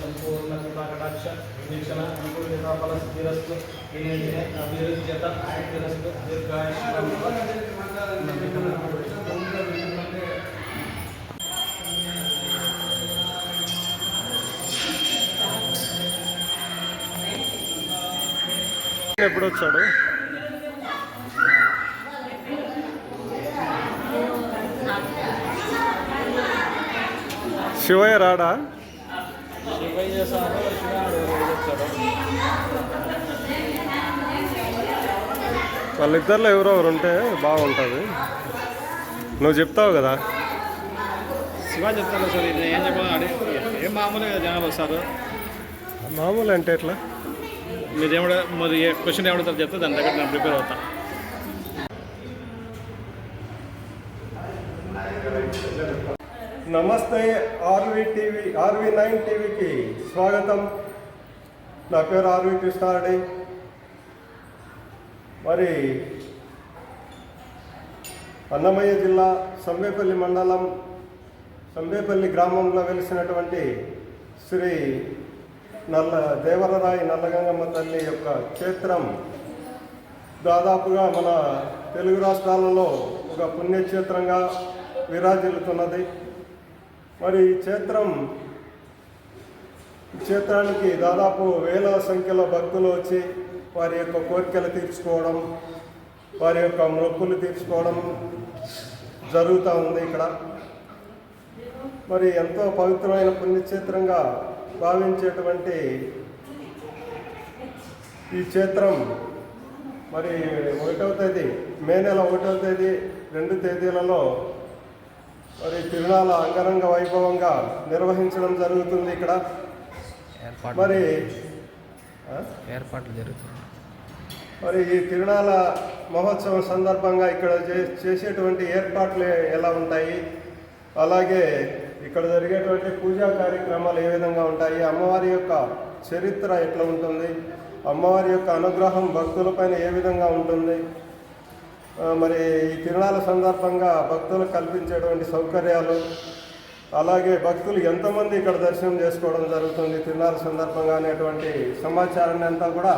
సంపూర్ణకటాక్ష వీక్షణ అనుకూలత ఫలసిద్ధిరస్తు అభివృద్ధ్యత ఆయురస్తు దీర్ఘాయుష్ ఎప్పుడు వచ్చాడు? శివయ్య రాడా? శివయ్య సార్ వాళ్ళిద్దరిలో ఎవరో ఒకరు ఉంటే బాగుంటుంది. నువ్వు చెప్తావు కదా. శివ చెప్తాను సార్. ఇది ఏం చెప్పాలి? ఏం మామూలుగా జనాలు వస్తారు. మామూలు అంటే ఎట్లా? మీరు మరి ఏ క్వశ్చన్ ఏమడుతారు చెప్తే దాని దగ్గర నేను ప్రిపేర్ అవుతాను. నమస్తే. ఆర్వి9 టీవీకి స్వాగతం. నా పేరు ఆర్వి కృష్ణారెడ్డి. మరి అన్నమయ్య జిల్లా సంబేపల్లి మండలం సంబేపల్లి గ్రామంలో వెలిసినటువంటి శ్రీ దేవరరాయి నల్లగంగమ్మ తల్లి యొక్క క్షేత్రం దాదాపుగా మన తెలుగు రాష్ట్రాలలో ఒక పుణ్యక్షేత్రంగా విరాజిల్లుతున్నది. మరి ఈ క్షేత్రానికి దాదాపు వేల సంఖ్యలో భక్తులు వచ్చి వారి యొక్క కోరికలు తీర్చుకోవడం, వారి యొక్క మొక్కులు తీర్చుకోవడం జరుగుతూ ఉంది ఇక్కడ. మరి ఎంతో పవిత్రమైన పుణ్యక్షేత్రంగా భావించేటువంటి ఈ క్షేత్రం మరి 1వ తేదీ మే నెల 1వ తేదీ 2 తేదీలలో మరి తిరునాళ్ళ అంగరంగ వైభవంగా నిర్వహించడం జరుగుతుంది. ఇక్కడ మరి ఏర్పాట్లు జరుగుతుంది. మరి ఈ తిరునాళ్ళ మహోత్సవం సందర్భంగా ఇక్కడ చేసేటువంటి ఏర్పాట్లు ఎలా ఉంటాయి, అలాగే ఇక్కడ జరిగేటువంటి పూజా కార్యక్రమాలు ఏ విధంగా ఉంటాయి, అమ్మవారి యొక్క చరిత్ర ఎట్లా ఉంటుంది, అమ్మవారి యొక్క అనుగ్రహం భక్తులపైన ఏ విధంగా ఉంటుంది, మరి ఈ తిరునాళ్ళ సందర్భంగా భక్తులకు కల్పించేటువంటి సౌకర్యాలు, అలాగే భక్తులు ఎంతమంది ఇక్కడ దర్శనం చేసుకోవడం జరుగుతుంది తిరునాళ్ళ సందర్భంగా అనేటువంటి సమాచారాన్ని అంతా కూడా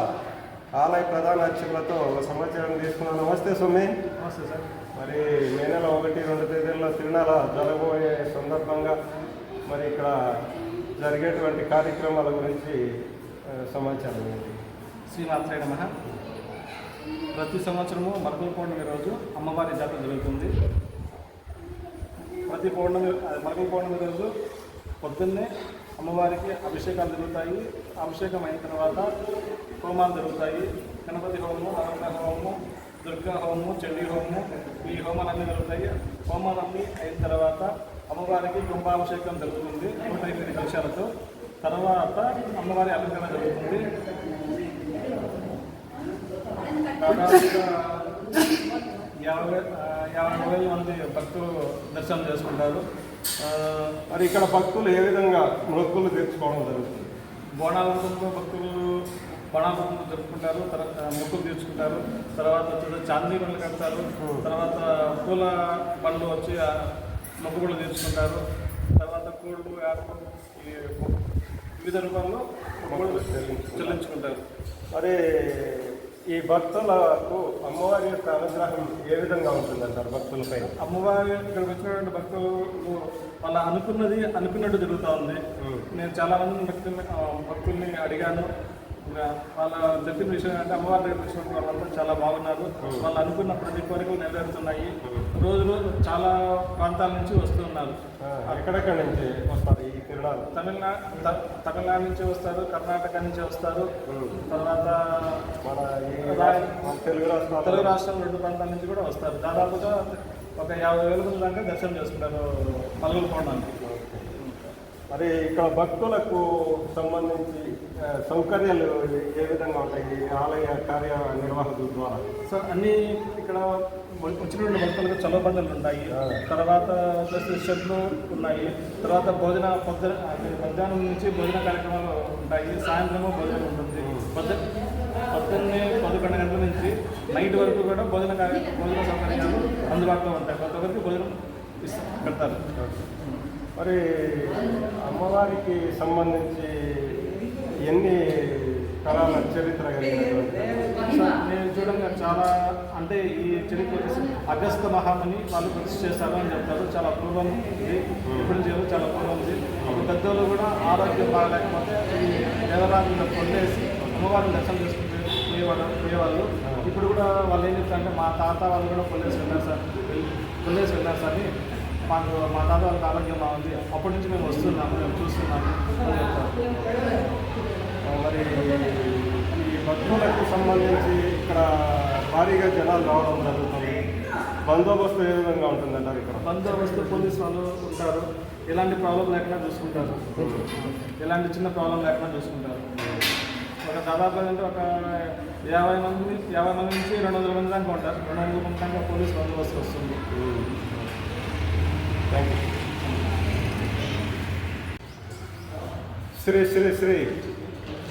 ఆలయ ప్రధాన అర్చకులతో సమాచారం తీసుకున్నాను. నమస్తే సొమ్మి. నమస్తే సార్. మరి మే నెల 1-2 తేదీల్లో తిరునాళ్ళ జరగబోయే సందర్భంగా మరి ఇక్కడ జరిగేటువంటి కార్యక్రమాల గురించి సమాచారం ఏంటి? శ్రీమాత్రే నమః. ప్రతి సంవత్సరము మరకల పౌర్ణమి రోజు అమ్మవారి జాతర జరుగుతుంది. ప్రతి మరకల పౌర్ణమి రోజు పొద్దున్నే అమ్మవారికి అభిషేకాలు జరుగుతాయి. అభిషేకం అయిన తర్వాత హోమాలు జరుగుతాయి. గణపతి హోమము, నవగ్రహ హోమము, దుర్గా హోమము, చండీ హోమము, ఈ హోమాలన్నీ జరుగుతాయి. హోమాలన్నీ అయిన తర్వాత అమ్మవారికి కుంభాభిషేకం జరుగుతుంది 108 కలశాలతో. తర్వాత అమ్మవారి అలంకరణ జరుగుతుంది. దాదాపుగా 50,000 మంది భక్తులు దర్శనం చేసుకుంటారు. మరి ఇక్కడ భక్తులు ఏ విధంగా మొక్కులు తీర్చుకోవడం జరుగుతుంది? బోనాల రూపంలో భక్తులు బోనాల రూపంలో జరుపుకుంటారు. తర్వాత మొక్కులు తీర్చుకుంటారు. తర్వాత వచ్చి చాందీ బండ్లు కడతారు. తర్వాత పూల బండ్లు వచ్చి మొక్కులు తీర్చుకుంటారు. తర్వాత కోళ్ళు, యాపలు వివిధ రూపాల్లో మొక్కులు చెల్లించుకుంటారు. మరి ఈ భక్తులకు అమ్మవారి యొక్క అనుగ్రహం ఏ విధంగా ఉంటుందంటారు భక్తులపై? అమ్మవారి ఇక్కడికి వచ్చినటువంటి భక్తులు వాళ్ళ అనుకున్నట్టు జరుగుతూ ఉంది. నేను చాలామంది భక్తుల్ని అడిగాను. ఇంకా వాళ్ళ చెప్పిన విషయం అంటే అమ్మవారి దగ్గర వచ్చిన వాళ్ళంతా చాలా బాగున్నారు. వాళ్ళు అనుకున్న ప్రతి కోరికలు నెరవేరుతున్నాయి. రోజు రోజు చాలా ప్రాంతాల నుంచి వస్తున్నారు. ఎక్కడెక్కడి నుంచి వస్తారు ఈ తిరునాళ్ళు? తమిళనాడు నుంచి వస్తారు, కర్ణాటక నుంచి వస్తారు, తర్వాత మన తెలుగు రాష్ట్రం 2 ప్రాంతాల నుంచి కూడా వస్తారు. దాదాపుగా ఒక 50,000 మంది దాకా దర్శనం చేసుకుంటారు పలుగులు పోవడానికి. మరి ఇక్కడ భక్తులకు సంబంధించి సౌకర్యాలు ఏ విధంగా ఉంటాయి ఆలయ కార్యనిర్వాహకుల ద్వారా? సో అన్నీ ఇక్కడ వచ్చినటువంటి భక్తులకు చలవ బంధులు ఉంటాయి. తర్వాత షెడ్లు ఉన్నాయి. తర్వాత మధ్యాహ్నం నుంచి భోజన కార్యక్రమాలు ఉంటాయి. సాయంత్రము భోజనం ఉంటుంది. పొద్దున్నే 11 గంటల నుంచి నైట్ వరకు కూడా భోజన సౌకర్యాలు అందుబాటులో ఉంటాయి. ప్రతి ఒక్కరికి భోజనం పెడతారు. మరి అమ్మవారికి సంబంధించి ఎన్ని తరాల చరిత్ర కలిగినటువంటి? నేను చూడంగా చాలా అంటే ఈ చరిత్ర అగస్త్య మహాముని వాళ్ళు ప్రతిష్ఠ చేశారు అని చెప్తారు. చాలా పూర్వం ఇది, ఇప్పుడు చేయదు, చాలా పూర్వం ఇది. పెద్దలు కూడా ఆరోగ్యం బాగలేకపోతే ఈ దేవరాజులు కొల్లేసి అమ్మవారిని దర్శనం చేసుకుంటే పోయేవాళ్ళు. ఇప్పుడు కూడా వాళ్ళు ఏం చెప్తారంటే మా తాత వాళ్ళు కూడా కొల్లేసి వెళ్ళారు సార్ అని. మా తాత వాళ్ళకి ఆరోగ్యం బాగుంది, అప్పటి నుంచి మేము వస్తున్నాము, మేము చూస్తున్నాము అని చెప్తారు. మరి ఈ భక్తులకు సంబంధించి ఇక్కడ భారీగా జనాలు రావడం జరుగుతుంది. బందోబస్తు ఏ విధంగా ఉంటుందంటారు? ఇక్కడ బందోబస్తు పోలీసు వాళ్ళు ఉంటారు. ఎలాంటి ప్రాబ్లం లేకుండా చూసుకుంటారు. ఎలాంటి చిన్న ప్రాబ్లం లేకుండా చూసుకుంటారు. ఒక దాదాపు అంటే ఒక 50 మంది నుంచి 200 మంది దాకా ఉంటారు. 200 మంది దాకా పోలీసు బందోబస్తు వస్తుంది. Thank you. శ్రీ శ్రీ శ్రీ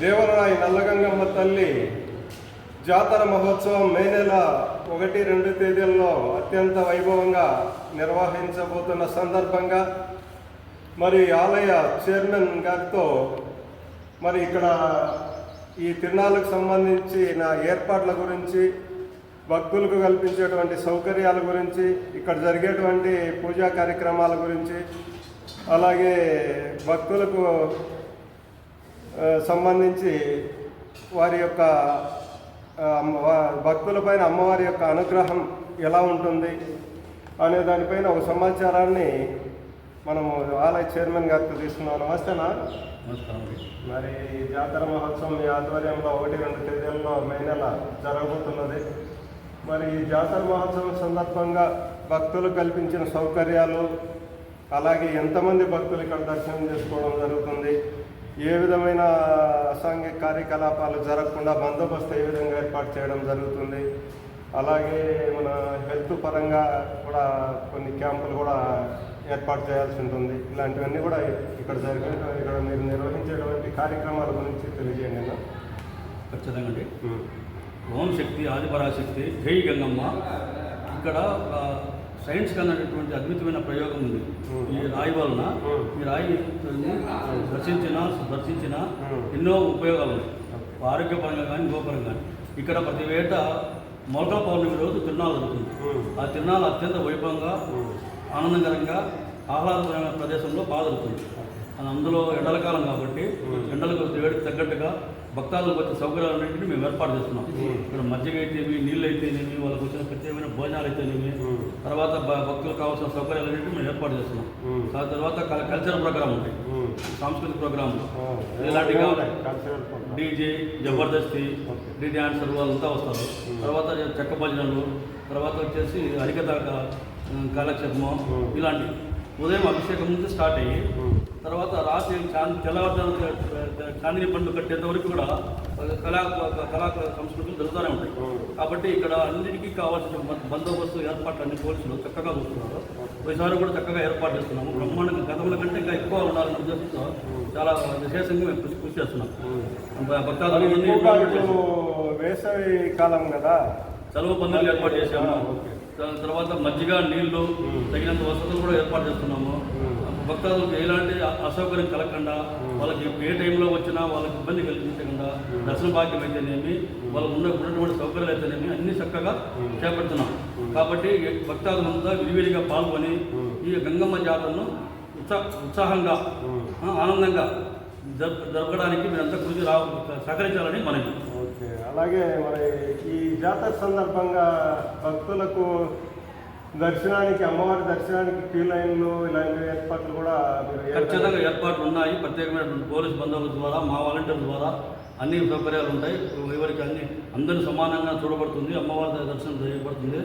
దేవరాయి నల్లగంగమ్మ తల్లి జాతర మహోత్సవం మే నెల 1-2 తేదీల్లో అత్యంత వైభవంగా నిర్వహించబోతున్న సందర్భంగా మరి ఆలయ చైర్మన్ గారితో మరి ఇక్కడ ఈ తిరునాళ్ళకు సంబంధించిన ఏర్పాట్ల గురించి, భక్తులకు కల్పించేటువంటి సౌకర్యాల గురించి, ఇక్కడ జరిగేటువంటి పూజా కార్యక్రమాల గురించి, అలాగే భక్తులకు సంబంధించి వారి యొక్క భక్తులపైన అమ్మవారి యొక్క అనుగ్రహం ఎలా ఉంటుంది అనే దానిపైన ఒక సమాచారాన్ని మనము ఆలయ చైర్మన్ గారితో తీసుకున్నాం. నమస్తేనా? నమస్కారం. మరి జాతర మహోత్సవం మీ ఆధ్వర్యంలో 1-2 తేదీల్లో మే నెల జరగబోతున్నది. మరి ఈ జాతర మహోత్సవం సందర్భంగా భక్తులు కల్పించిన సౌకర్యాలు, అలాగే ఎంతమంది భక్తులు ఇక్కడ దర్శనం చేసుకోవడం జరుగుతుంది, ఏ విధమైన అసాంఘిక కార్యకలాపాలు జరగకుండా బందోబస్తు ఏ విధంగా ఏర్పాటు చేయడం జరుగుతుంది, అలాగే మన హెల్త్ పరంగా కూడా కొన్ని క్యాంపులు కూడా ఏర్పాటు చేయాల్సి ఉంటుంది. ఇలాంటివన్నీ కూడా ఇక్కడ ఇక్కడ మీరు నిర్వహించేటువంటి కార్యక్రమాల గురించి తెలియజేయండి. ఖచ్చితంగా అండి. ఓం శక్తి ఆదిపరాశక్తి జై గంగమ్మ. ఇక్కడ సైన్స్ కన్నటువంటి అద్భుతమైన ప్రయోగం ఉంది. ఈ రాయి వలన ఈ రాయి దర్శించిన ఎన్నో ఉపయోగాలు ఉన్నాయి. ఆరోగ్యపరంగా కానీ గోపరంగా కానీ. ఇక్కడ ప్రతి వేట మొలకల పౌర్ణమి రోజు తిరునాళ్ళు జరుగుతుంది. ఆ తిరునాళ్ళు అత్యంత వైభవంగా ఆనందకరంగా ఆహ్లాదకరమైన ప్రదేశంలో బాగా జరుగుతుంది. అందులో ఎండల కాలం కాబట్టి ఎండలకు వేడికి తగ్గట్టుగా భక్తాలకు వచ్చే సౌకర్యాలన్నింటినీ మేము ఏర్పాటు చేస్తున్నాం. ఇక్కడ మజ్జిగ అయితేనేమి, నీళ్ళు అయితేనేమి, వాళ్ళకి వచ్చిన ప్రత్యేకమైన భోజనాలు అయితేనేమి, తర్వాత భక్తులకు కావాల్సిన సౌకర్యాలన్నింటినీ మేము ఏర్పాటు చేస్తున్నాం. ఆ తర్వాత కల్చరల్ ప్రోగ్రామ్ ఉంటాయి, సాంస్కృతిక ప్రోగ్రాంలు ఇలాంటిగా డీజే, జబర్దస్తి, డీ డ్యాన్సర్ వాళ్ళంతా వస్తారు. తర్వాత చెక్క భజనలు, తర్వాత వచ్చేసి హరికథ కాలక్షేపం, ఇలాంటి ఉదయం అభిషేకం నుంచి స్టార్ట్ అయ్యి తర్వాత రాత్రి తెల్లవారుజాము చాందిని పండుగ కట్టేంత వరకు కూడా కళా సంస్కృతులు జరుగుతూనే ఉంటాయి. కాబట్టి ఇక్కడ అన్నిటికీ కావాల్సిన బందోబస్తు ఏర్పాట్లు అన్ని పోలీసులు చక్కగా చూస్తున్నారు. ఈసారి కూడా చక్కగా ఏర్పాటు చేస్తున్నాము. బ్రహ్మాండంగా గతంలో కంటే ఇంకా ఎక్కువ ఉండాలనే ఉద్దేశంతో చాలా విశేషంగా మేము కృషి చేస్తున్నాం. భక్తాదులు వేసవి కాలం కదా, చలువ బంధువులు ఏర్పాటు చేశాము. తర్వాత మజ్జిగ, నీళ్లు, తగినంత వసతులు కూడా ఏర్పాటు చేస్తున్నాము. భక్తులకు ఎలాంటి అసౌకర్యం కలగకుండా, వాళ్ళకి ఏ టైంలో వచ్చినా వాళ్ళకి ఇబ్బంది కలిగించకుండా దర్శన భాగ్యం అయితేనేమి, వాళ్ళకు ఉన్నటువంటి సౌకర్యాలు అయితేనేమి అన్ని చక్కగా చేపడుతున్నాం. కాబట్టి భక్తాదులంతా విడివిడిగా పాల్గొని ఈ గంగమ్మ జాతరను ఉత్సాహంగా ఆనందంగా జరపడానికి మీరంతా కృషి సహకరించాలని మనకి. ఓకే, అలాగే మరి ఈ జాతర సందర్భంగా భక్తులకు దర్శనానికి, అమ్మవారి దర్శనానికి క్యూ లైన్లు ఇలాంటి ఏర్పాట్లు కూడా మీరు ఖచ్చితంగా ఏర్పాట్లు ఉన్నాయి. ప్రత్యేకమైనటువంటి పోలీస్ బందోబస్తు ద్వారా, మా వాలంటీర్ల ద్వారా అన్ని సౌకర్యాలు ఉంటాయి. ఎవరికి అందరినీ సమానంగా చూడబడుతుంది, అమ్మవారి దర్శనం చేయబడుతుంది.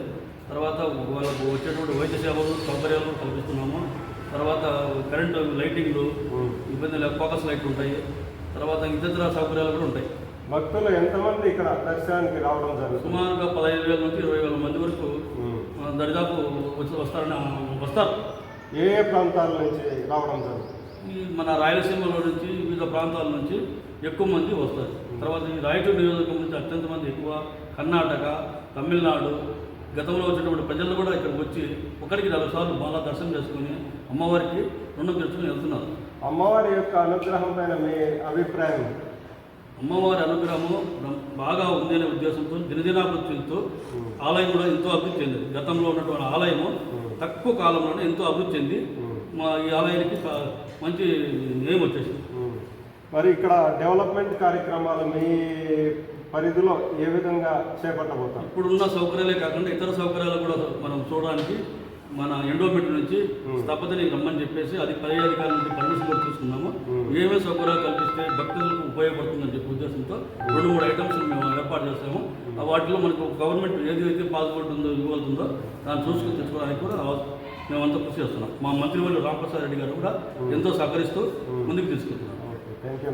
తర్వాత వాళ్ళకు వచ్చేటువంటి వైద్య సేవలు సౌకర్యాలు కల్పిస్తున్నాము. తర్వాత కరెంటు లైటింగ్లు, ఇబ్బంది లేక ఫోకస్ లైట్లు ఉంటాయి. తర్వాత ఇతర సౌకర్యాలు కూడా ఉంటాయి. భక్తులు ఎంతమంది ఇక్కడ దర్శనానికి రావడం జరుగుతుంది? సుమారుగా 15,000 నుంచి 20,000 మంది వరకు దరిదాపు వస్తారు. ఏ ఏ ప్రాంతాల నుంచి రావడం జరుగుతుంది? మన రాయలసీమలో నుంచి, వివిధ ప్రాంతాల నుంచి ఎక్కువ మంది వస్తారు. తర్వాత ఈ రాయచూరు నియోజకవర్గం నుంచి అత్యంత మంది ఎక్కువ, కర్ణాటక, తమిళనాడు, గతంలో వచ్చినటువంటి ప్రజలు కూడా ఇక్కడికి వచ్చి ఒకటికి 40 సార్లు బాగా దర్శనం చేసుకుని అమ్మవారికి రుణం తెచ్చుకుని వెళ్తున్నారు. అమ్మవారి యొక్క అనుగ్రహం పైన మీ అభిప్రాయం? అమ్మవారి అనుగ్రహము బాగా ఉంది అనే ఉద్దేశంతో దినదినాభివృద్ధితో ఆలయం కూడా ఎంతో అభివృద్ధి చెందింది. గతంలో ఉన్నటువంటి ఆలయము తక్కువ కాలంలోనే ఎంతో అభివృద్ధి చెంది మా ఈ ఆలయానికి మంచి నేమ్ వచ్చేసింది. మరి ఇక్కడ డెవలప్మెంట్ కార్యక్రమాలు మీ పరిధిలో ఏ విధంగా చేపట్టబోతాం? ఇప్పుడున్న సౌకర్యాలే కాకుండా ఇతర సౌకర్యాలు కూడా మనం చూడడానికి మన ఎండోమెంట్ నుంచి స్థపతిని రమ్మని చెప్పేసి అది పై అధికారుల నుంచి పర్మిషన్ కూడా తీసుకున్నాము. ఏమేమి సౌకర్యాలు కల్పిస్తే భక్తులకు ఉపయోగపడుతుందని చెప్పే ఉద్దేశంతో 2-3 ఐటమ్స్ మేము ఏర్పాటు చేస్తాము. వాటిలో మనకు గవర్నమెంట్ ఏదైతే పాస్పోర్ట్ ఉందో ఇవ్వాల్సిందో దాన్ని చూసుకుని తెచ్చుకోవడానికి కూడా మేమంతా కృషి చేస్తున్నాం. మా మంత్రివర్యులు రామప్రసాద్ రెడ్డి గారు కూడా ఎంతో సహకరిస్తూ ముందుకు తీసుకెళ్తున్నాం. Thank you.